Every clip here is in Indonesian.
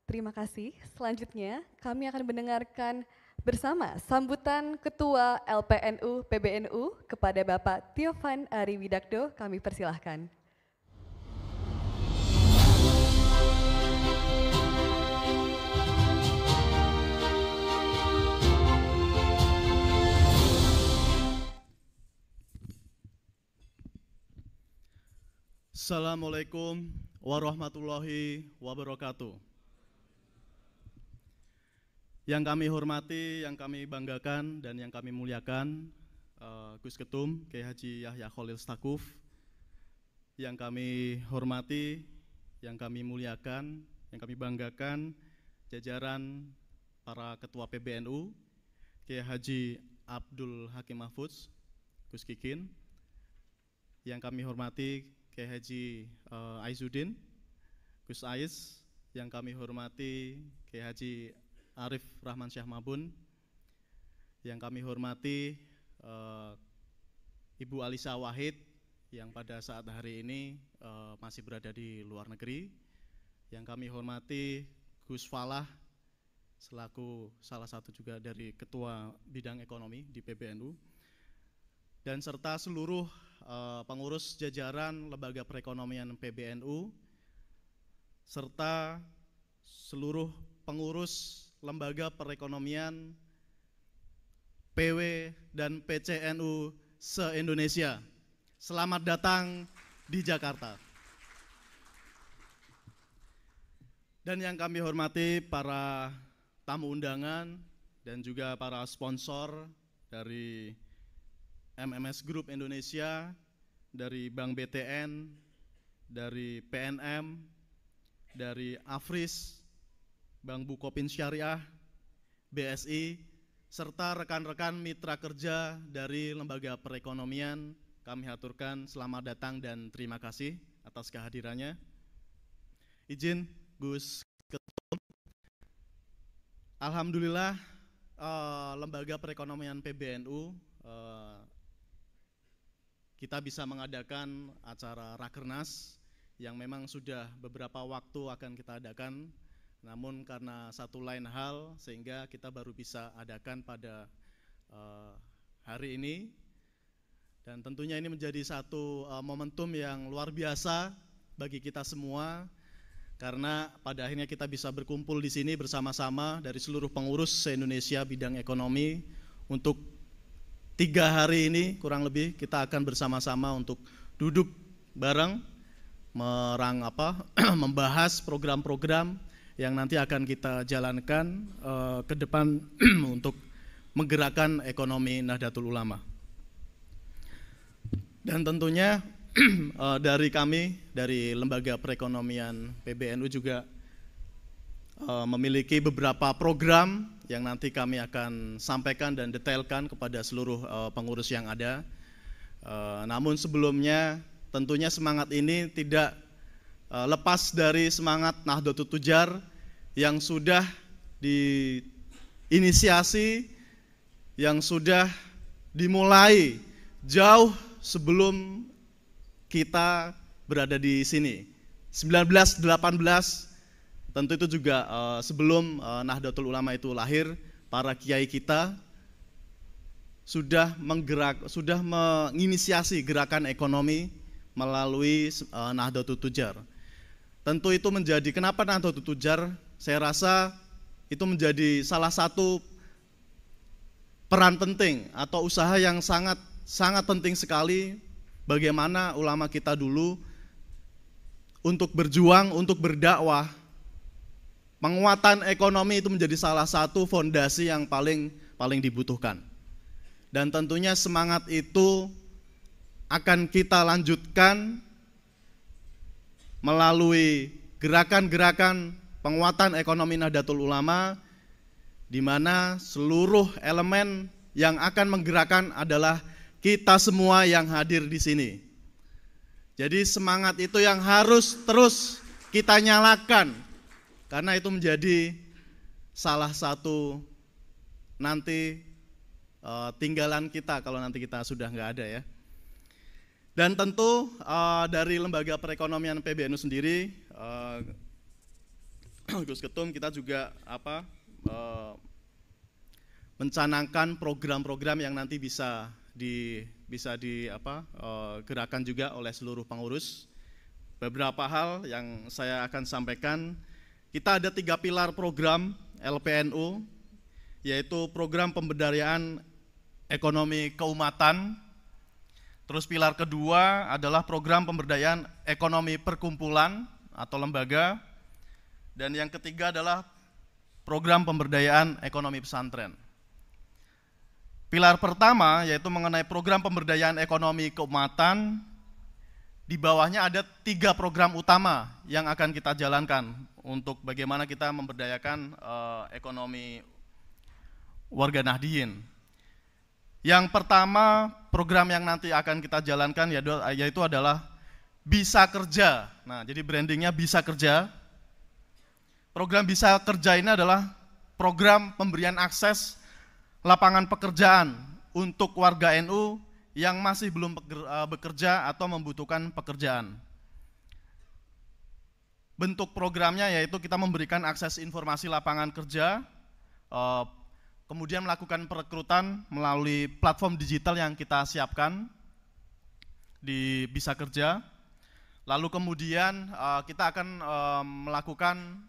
Terima kasih. Selanjutnya kami akan mendengarkan bersama sambutan Ketua LPNU PBNU kepada Bapak Tiovan Ari Widakdo. Kami persilahkan. Assalamualaikum warahmatullahi wabarakatuh. Yang kami hormati, yang kami banggakan, dan yang kami muliakan, Gus Ketum, Kiai Haji Yahya Khalil Stakuf. Yang kami hormati, yang kami muliakan, yang kami banggakan, jajaran para ketua PBNU, Kiai Haji Abdul Hakim Mahfudz, Gus Kikin. Yang kami hormati, Kiai Haji Aizuddin, Gus Ais. Yang kami hormati, Kiai Haji Arif Rahman Syah Mabun. Yang kami hormati Ibu Alisa Wahid yang pada saat hari ini masih berada di luar negeri. Yang kami hormati Gus Falah selaku salah satu juga dari Ketua Bidang Ekonomi di PBNU, dan serta seluruh pengurus jajaran Lembaga Perekonomian PBNU serta seluruh pengurus Lembaga Perekonomian PW dan PCNU se-Indonesia. Selamat datang di Jakarta. Dan yang kami hormati para tamu undangan dan juga para sponsor dari MMS Group Indonesia, dari Bank BTN, dari PNM, dari Afris, Bank Bukopin Syariah, BSI, serta rekan-rekan mitra kerja dari Lembaga Perekonomian, kami haturkan selamat datang dan terima kasih atas kehadirannya. Izin Gus Ketum. Alhamdulillah Lembaga Perekonomian PBNU kita bisa mengadakan acara Rakernas yang memang sudah beberapa waktu akan kita adakan. Namun karena satu lain hal sehingga kita baru bisa adakan pada hari ini, dan tentunya ini menjadi satu momentum yang luar biasa bagi kita semua karena pada akhirnya kita bisa berkumpul di sini bersama-sama dari seluruh pengurus se-Indonesia bidang ekonomi untuk 3 hari ini kurang lebih kita akan bersama-sama untuk duduk bareng membahas program-program yang nanti akan kita jalankan ke depan untuk menggerakkan ekonomi Nahdlatul Ulama. Dan tentunya dari kami, dari Lembaga Perekonomian PBNU juga memiliki beberapa program yang nanti kami akan sampaikan dan detailkan kepada seluruh pengurus yang ada. Namun sebelumnya tentunya semangat ini tidak lepas dari semangat Nahdlatul Tujar yang sudah diinisiasi, yang sudah dimulai jauh sebelum kita berada di sini. 1918 tentu itu juga sebelum Nahdlatul Ulama itu lahir, para kiai kita sudah menginisiasi gerakan ekonomi melalui Nahdlatul Tujar. Tentu itu menjadi, kenapa Nahdlatul Tujar? Saya rasa itu menjadi salah satu peran penting atau usaha yang sangat penting sekali bagaimana ulama kita dulu untuk berjuang, untuk berdakwah. Penguatan ekonomi itu menjadi salah satu fondasi yang paling dibutuhkan. Dan tentunya semangat itu akan kita lanjutkan melalui gerakan-gerakan penguatan ekonomi Nahdlatul Ulama, di mana seluruh elemen yang akan menggerakkan adalah kita semua yang hadir di sini. Jadi semangat itu yang harus terus kita nyalakan, karena itu menjadi salah satu nanti tinggalan kita kalau nanti kita sudah nggak ada ya. Dan tentu dari Lembaga Perekonomian PBNU sendiri Gus Ketum, kita juga mencanangkan program-program yang nanti bisa gerakan juga oleh seluruh pengurus. Beberapa hal yang saya akan sampaikan, kita ada 3 pilar program LPNU, yaitu program pemberdayaan ekonomi keumatan. Terus pilar kedua adalah program pemberdayaan ekonomi perkumpulan atau lembaga. Dan yang ketiga adalah program pemberdayaan ekonomi pesantren. Pilar pertama yaitu mengenai program pemberdayaan ekonomi keumatan. Di bawahnya ada 3 program utama yang akan kita jalankan untuk bagaimana kita memberdayakan ekonomi warga Nahdien. Yang pertama, program yang nanti akan kita jalankan yaitu adalah Bisa Kerja. Nah, jadi brandingnya Bisa Kerja. Program Bisa Kerja ini adalah program pemberian akses lapangan pekerjaan untuk warga NU yang masih belum bekerja atau membutuhkan pekerjaan. Bentuk programnya yaitu kita memberikan akses informasi lapangan kerja, kemudian melakukan perekrutan melalui platform digital yang kita siapkan di Bisa Kerja. Lalu kemudian kita akan melakukan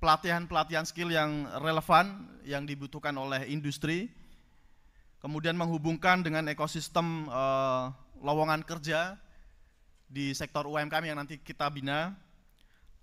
pelatihan-pelatihan skill yang relevan yang dibutuhkan oleh industri, kemudian menghubungkan dengan ekosistem lowongan kerja di sektor UMKM yang nanti kita bina.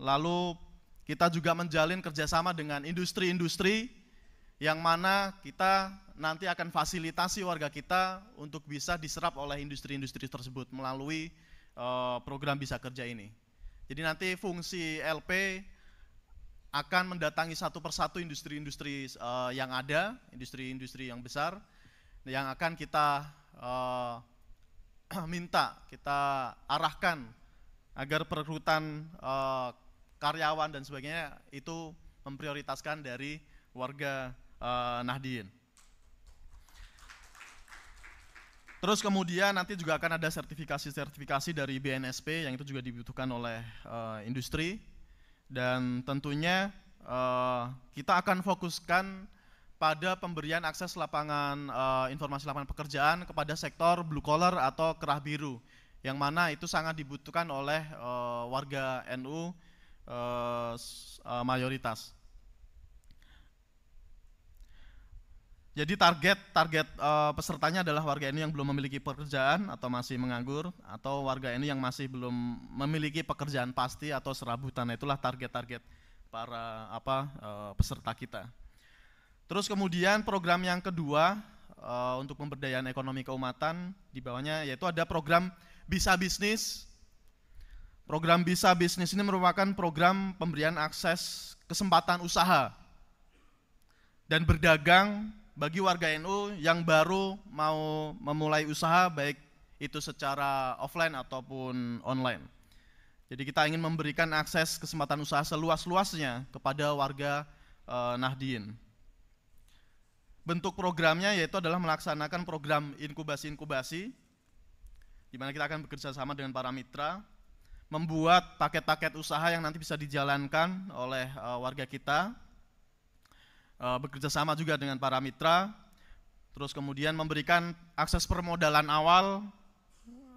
Lalu kita juga menjalin kerjasama dengan industri-industri yang mana kita nanti akan fasilitasi warga kita untuk bisa diserap oleh industri-industri tersebut melalui program Bisa Kerja ini. Jadi nanti fungsi LP akan mendatangi satu persatu industri-industri yang ada, industri-industri yang besar, yang akan kita minta, kita arahkan agar perekrutan karyawan dan sebagainya itu memprioritaskan dari warga Nahdien. Terus kemudian nanti juga akan ada sertifikasi-sertifikasi dari BNSP yang itu juga dibutuhkan oleh industri. Dan tentunya kita akan fokuskan pada pemberian akses lapangan informasi lapangan pekerjaan kepada sektor blue collar atau kerah biru, yang mana itu sangat dibutuhkan oleh warga NU mayoritas. Jadi target pesertanya adalah warga NU yang belum memiliki pekerjaan atau masih menganggur, atau warga NU yang masih belum memiliki pekerjaan pasti atau serabutan. Itulah target-target para peserta kita. Terus kemudian program yang kedua untuk pemberdayaan ekonomi keumatan, di bawahnya yaitu ada program Bisa Bisnis. Program Bisa Bisnis ini merupakan program pemberian akses kesempatan usaha dan berdagang bagi warga NU yang baru mau memulai usaha, baik itu secara offline ataupun online. Jadi kita ingin memberikan akses kesempatan usaha seluas-luasnya kepada warga Nahdien. Bentuk programnya yaitu adalah melaksanakan program inkubasi-inkubasi, di mana kita akan bekerja sama dengan para mitra, membuat paket-paket usaha yang nanti bisa dijalankan oleh warga kita, bekerja sama juga dengan para mitra, terus kemudian memberikan akses permodalan awal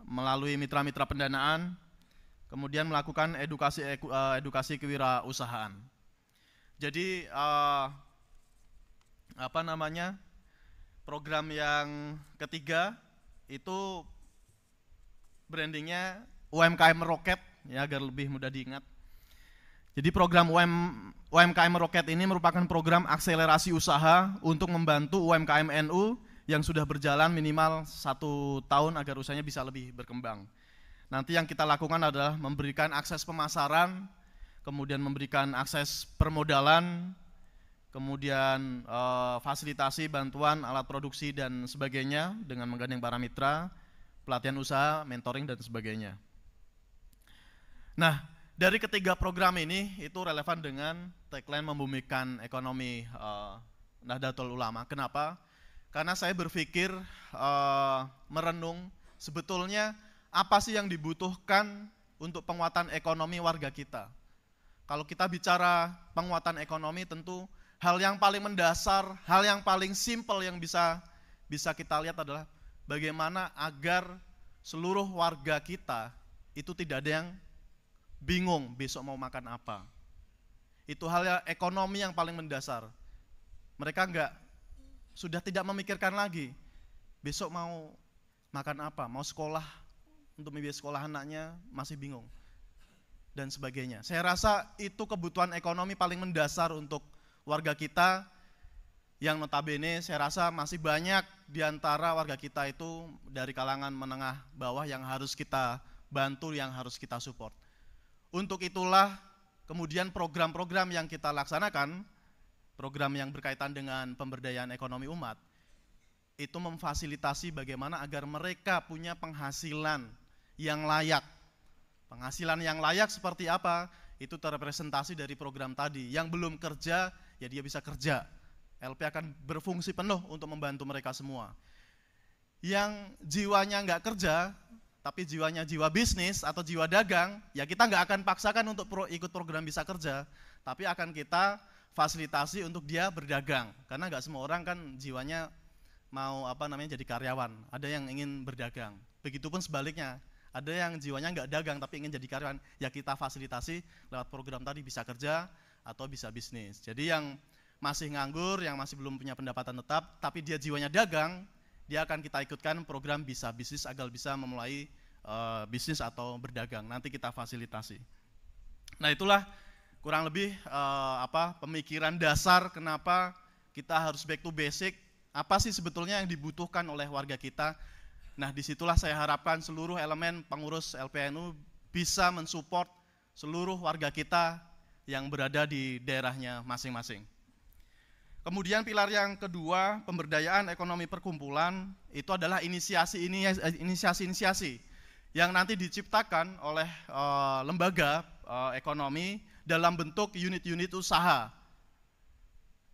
melalui mitra-mitra pendanaan, kemudian melakukan edukasi kewirausahaan. Jadi program yang ketiga itu brandingnya UMKM Rocket, ya, agar lebih mudah diingat. Jadi program UMKM Rocket ini merupakan program akselerasi usaha untuk membantu UMKM NU yang sudah berjalan minimal 1 tahun agar usahanya bisa lebih berkembang. Nanti yang kita lakukan adalah memberikan akses pemasaran, kemudian memberikan akses permodalan, kemudian fasilitasi bantuan alat produksi dan sebagainya dengan menggandeng para mitra, pelatihan usaha, mentoring dan sebagainya. Nah, dari ketiga program ini itu relevan dengan tagline membumikan ekonomi Nahdlatul Ulama. Kenapa? Karena saya berpikir merenung sebetulnya apa sih yang dibutuhkan untuk penguatan ekonomi warga kita. kalau kita bicara penguatan ekonomi, tentu hal yang paling mendasar, hal yang paling simpel yang bisa kita lihat adalah bagaimana agar seluruh warga kita itu tidak ada yang bingung besok mau makan apa. Itu hal ekonomi yang paling mendasar. Mereka sudah tidak memikirkan lagi besok mau makan apa, mau sekolah, untuk membiayai sekolah anaknya masih bingung dan sebagainya. Saya rasa itu kebutuhan ekonomi paling mendasar untuk warga kita yang notabene saya rasa masih banyak di antara warga kita itu dari kalangan menengah bawah yang harus kita bantu, yang harus kita support. Untuk itulah kemudian program-program yang kita laksanakan, program yang berkaitan dengan pemberdayaan ekonomi umat, itu memfasilitasi bagaimana agar mereka punya penghasilan yang layak. Penghasilan yang layak seperti apa? Itu terrepresentasi dari program tadi. Yang belum kerja, ya dia bisa kerja. LP akan berfungsi penuh untuk membantu mereka semua. Yang jiwanya nggak kerja, tapi jiwanya jiwa bisnis atau jiwa dagang, ya kita nggak akan paksakan untuk ikut program Bisa Kerja, tapi akan kita fasilitasi untuk dia berdagang. Karena nggak semua orang kan jiwanya mau jadi karyawan, ada yang ingin berdagang. Begitupun sebaliknya, ada yang jiwanya nggak dagang tapi ingin jadi karyawan, ya kita fasilitasi lewat program tadi Bisa Kerja atau Bisa Bisnis. Jadi yang masih nganggur, yang masih belum punya pendapatan tetap, tapi dia jiwanya dagang, dia akan kita ikutkan program Bisa Bisnis agar bisa memulai bisnis atau berdagang. Nanti kita fasilitasi. Nah itulah kurang lebih pemikiran dasar kenapa kita harus back to basic. Apa sih sebetulnya yang dibutuhkan oleh warga kita? Nah disitulah saya harapkan seluruh elemen pengurus LPNU bisa mensupport seluruh warga kita yang berada di daerahnya masing-masing. Kemudian pilar yang kedua, pemberdayaan ekonomi perkumpulan, itu adalah inisiasi-inisiasi yang nanti diciptakan oleh lembaga ekonomi dalam bentuk unit-unit usaha.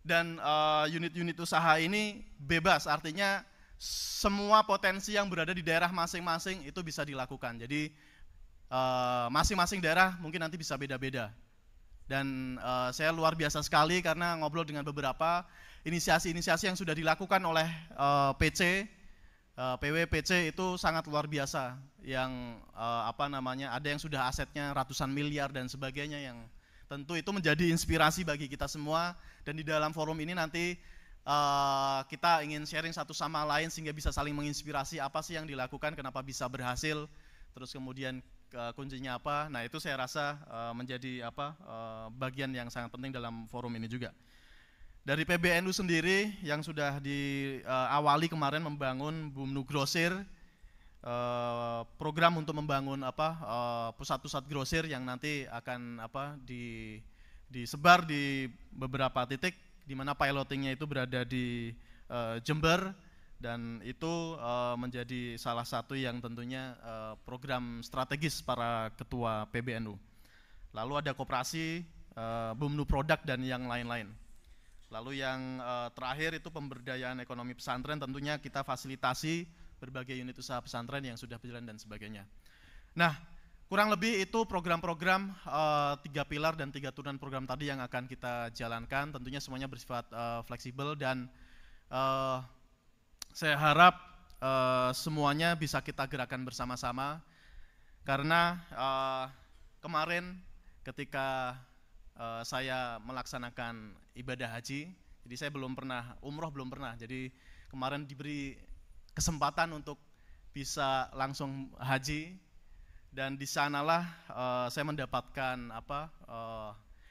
Dan unit-unit usaha ini bebas, artinya semua potensi yang berada di daerah masing-masing itu bisa dilakukan. Jadi masing-masing daerah mungkin nanti bisa beda-beda. Dan saya luar biasa sekali karena ngobrol dengan beberapa inisiasi-inisiasi yang sudah dilakukan oleh PC, PW PC itu sangat luar biasa. Yang ada yang sudah asetnya ratusan miliar dan sebagainya, yang tentu itu menjadi inspirasi bagi kita semua. Dan di dalam forum ini nanti kita ingin sharing satu sama lain sehingga bisa saling menginspirasi apa sih yang dilakukan, kenapa bisa berhasil, terus kemudian kuncinya apa. Nah itu saya rasa menjadi bagian yang sangat penting dalam forum ini juga. Dari PBNU sendiri yang sudah diawali kemarin membangun Bumnu Grosir, program untuk membangun pusat-pusat grosir yang nanti akan disebar di beberapa titik, di mana pilotingnya itu berada di Jember. Dan itu menjadi salah satu yang tentunya program strategis para ketua PBNU. Lalu ada koperasi, Bumnu Produk dan yang lain-lain. Lalu yang terakhir itu pemberdayaan ekonomi pesantren, tentunya kita fasilitasi berbagai unit usaha pesantren yang sudah berjalan dan sebagainya. Nah, kurang lebih itu program-program 3 pilar dan 3 turunan program tadi yang akan kita jalankan. Tentunya semuanya bersifat fleksibel dan saya harap semuanya bisa kita gerakan bersama-sama, karena kemarin ketika saya melaksanakan ibadah haji, jadi saya belum pernah, umroh belum pernah, jadi kemarin diberi kesempatan untuk bisa langsung haji, dan di sanalah saya mendapatkan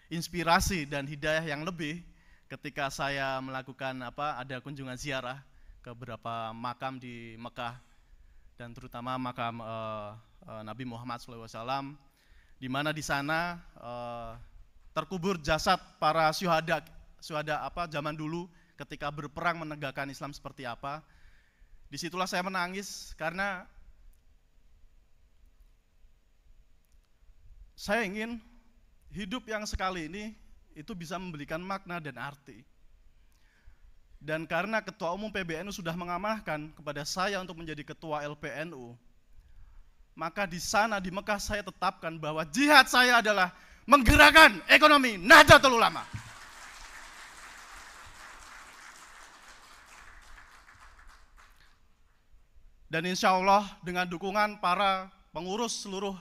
inspirasi dan hidayah yang lebih ketika saya melakukan ada kunjungan ziarah ke beberapa makam di Mekah, dan terutama makam Nabi Muhammad SAW, di mana di sana terkubur jasad para syuhada zaman dulu ketika berperang menegakkan Islam seperti apa. Disitulah saya menangis karena saya ingin hidup yang sekali ini itu bisa memberikan makna dan arti. Dan karena Ketua Umum PBNU sudah mengamanahkan kepada saya untuk menjadi Ketua LPNU, maka di sana di Mekah saya tetapkan bahwa jihad saya adalah menggerakkan ekonomi Nahdlatul Ulama. Dan insya Allah dengan dukungan para pengurus seluruh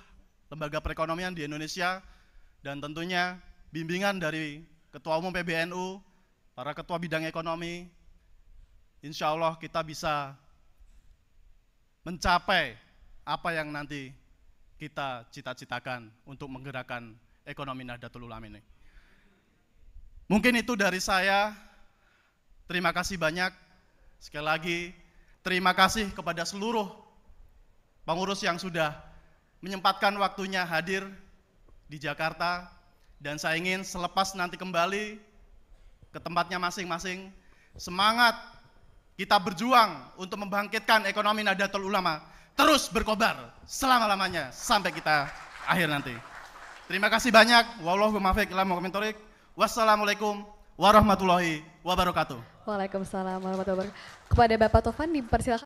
lembaga perekonomian di Indonesia dan tentunya bimbingan dari Ketua Umum PBNU, para ketua bidang ekonomi, insya Allah kita bisa mencapai apa yang nanti kita cita-citakan untuk menggerakkan ekonomi Nahdlatul Ulama ini. Mungkin itu dari saya. Terima kasih banyak. Sekali lagi, terima kasih kepada seluruh pengurus yang sudah menyempatkan waktunya hadir di Jakarta. Dan saya ingin selepas nanti kembali ke tempatnya masing-masing, semangat kita berjuang untuk membangkitkan ekonomi Nahdlatul Ulama terus berkobar selama-lamanya sampai kita akhir nanti. Terima kasih banyak. Wallahu muwaffiq ila aqwamit thoriq. Wassalamualaikum warahmatullahi wabarakatuh. Waalaikumsalam warahmatullahi wabarakatuh. Kepada Bapak Tovan dipersilakan.